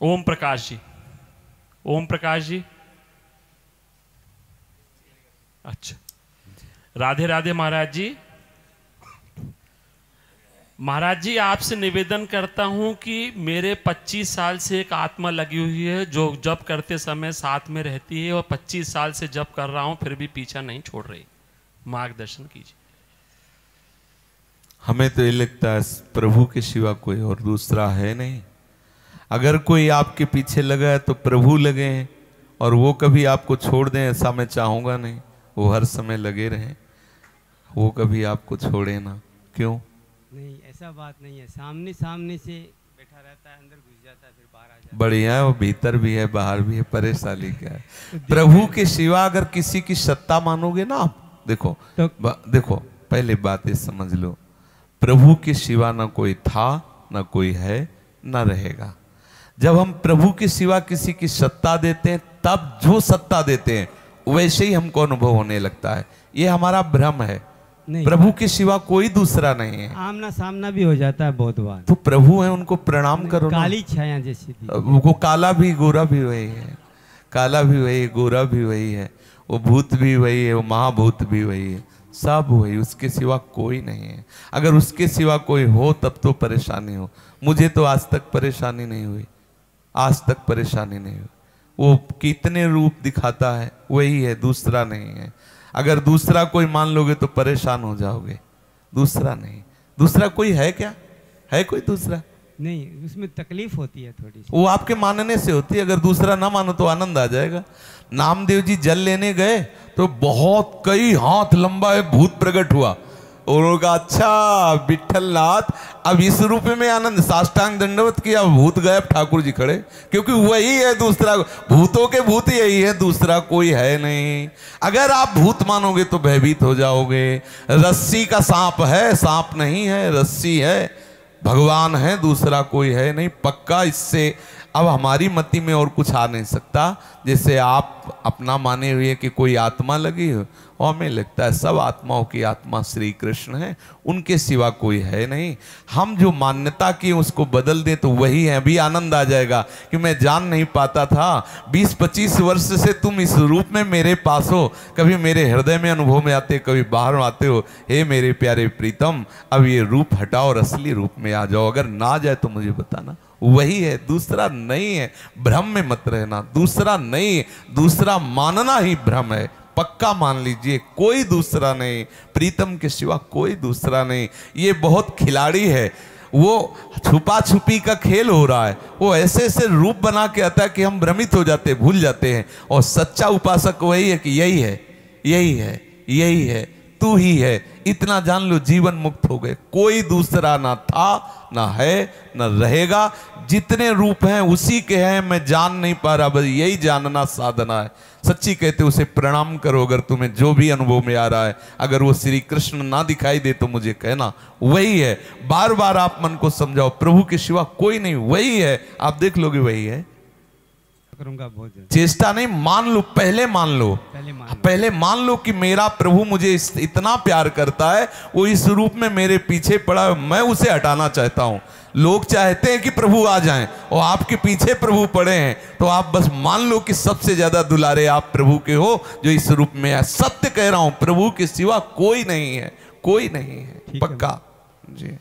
ओम प्रकाश जी, ओम प्रकाश जी। अच्छा, राधे राधे महाराज जी। महाराज जी, आपसे निवेदन करता हूं कि मेरे 25 साल से एक आत्मा लगी हुई है जो जप करते समय साथ में रहती है, और 25 साल से जप कर रहा हूं फिर भी पीछा नहीं छोड़ रही। मार्गदर्शन कीजिए। हमें तो ये लगता है प्रभु के सिवा कोई और दूसरा है नहीं। अगर कोई आपके पीछे लगा है तो प्रभु लगे हैं, और वो कभी आपको छोड़ दें ऐसा मैं चाहूँगा नहीं। वो हर समय लगे रहें, वो कभी आपको छोड़े ना। क्यों? नहीं, ऐसा बात नहीं है। सामने सामने से बैठा रहता है, अंदर घुस जाता है, फिर बाहर आ जाता है। बढ़िया है, वो भीतर भी है बाहर भी है, परेशानी क्या है? प्रभु के सिवा अगर किसी की सत्ता मानोगे ना आप, देखो तो देखो पहले बात ये समझ लो, प्रभु के सिवा ना कोई था, ना कोई है, ना रहेगा। जब हम प्रभु के सिवा किसी की सत्ता देते हैं, तब जो सत्ता देते हैं वैसे ही हमको अनुभव होने लगता है। ये हमारा भ्रम है। प्रभु के सिवा कोई दूसरा नहीं है। आमना सामना भी हो जाता है बहुत बार। तो प्रभु है, उनको प्रणाम करो। काली छाया जैसी वो काला भी गोरा भी वही है, काला भी वही, गोरा भी वही है, वो भूत भी वही है, वो महाभूत भी वही है, सब वही, उसके सिवा कोई नहीं है। अगर उसके सिवा कोई हो तब तो परेशानी हो। मुझे तो आज तक परेशानी नहीं हुई, आज तक परेशानी नहीं हुई। वो कितने रूप दिखाता है वही है, दूसरा नहीं है। अगर दूसरा कोई मान लोगे तो परेशान हो जाओगे। दूसरा नहीं, दूसरा कोई है क्या? है कोई दूसरा? नहीं, उसमें तकलीफ होती है थोड़ी सी। वो आपके मानने से होती है। अगर दूसरा ना मानो तो आनंद आ जाएगा। नामदेव जी जल लेने गए तो बहुत कई हाथ लंबा है भूत प्रकट हुआ, और उन्होंने कहा अच्छा विठल नाथ, अब इस रूप में आनंद। साष्टांग दंडवत किया, भूत गायब, ठाकुर जी खड़े, क्योंकि वही है, दूसरा भूतों के भूत यही है, दूसरा कोई है नहीं। अगर आप भूत मानोगे तो भयभीत हो जाओगे। रस्सी का सांप है, सांप नहीं है, रस्सी है, भगवान है, दूसरा कोई है नहीं पक्का। इससे अब हमारी मति में और कुछ आ नहीं सकता। जैसे आप अपना माने हुए कि कोई आत्मा लगी हो, और हमें लगता है सब आत्माओं की आत्मा श्री कृष्ण है, उनके सिवा कोई है नहीं। हम जो मान्यता की उसको बदल दें तो वही है। अभी आनंद आ जाएगा कि मैं जान नहीं पाता था, 20-25 वर्ष से तुम इस रूप में मेरे पास हो, कभी मेरे हृदय में अनुभव में आते, कभी बाहर आते हो। हे मेरे प्यारे प्रीतम, अब ये रूप हटाओ और असली रूप में आ जाओ। अगर ना जाए तो मुझे बताना। वही है, दूसरा नहीं है। भ्रम में मत रहना, दूसरा नहीं, दूसरा मानना ही भ्रम है। पक्का मान लीजिए कोई दूसरा नहीं, प्रीतम के सिवा कोई दूसरा नहीं। ये बहुत खिलाड़ी है, वो छुपा छुपी का खेल हो रहा है। वो ऐसे ऐसे रूप बना के आता है कि हम भ्रमित हो जाते, भूल जाते हैं। और सच्चा उपासक वही है कि यही है, यही है, यही है, तू ही है। इतना जान लो, जीवन मुक्त हो गए। कोई दूसरा ना था, ना है, ना रहेगा। जितने रूप हैं उसी के हैं, मैं जान नहीं पा रहा, बस यही जानना साधना है। सच्ची कहते उसे प्रणाम करो। अगर तुम्हें जो भी अनुभव में आ रहा है, अगर वो श्री कृष्ण ना दिखाई दे तो मुझे कहना, वही है। बार बार आप मन को समझाओ, प्रभु के सिवा कोई नहीं, वही है। आप देख लोगे वही है। करूंगा बहुत चेष्टा नहीं, मान लो, पहले मान लो, पहले मान लो कि मेरा प्रभु मुझे इतना प्यार करता है, वो इस रूप में मेरे पीछे पड़ा है, मैं उसे हटाना चाहता हूं। लोग चाहते हैं कि प्रभु आ जाएं, और आपके पीछे प्रभु पड़े हैं, तो आप बस मान लो कि सबसे ज्यादा दुलारे आप प्रभु के हो जो इस रूप में है। सत्य कह रहा हूं, प्रभु के सिवा कोई नहीं है, कोई नहीं है, पक्का जी।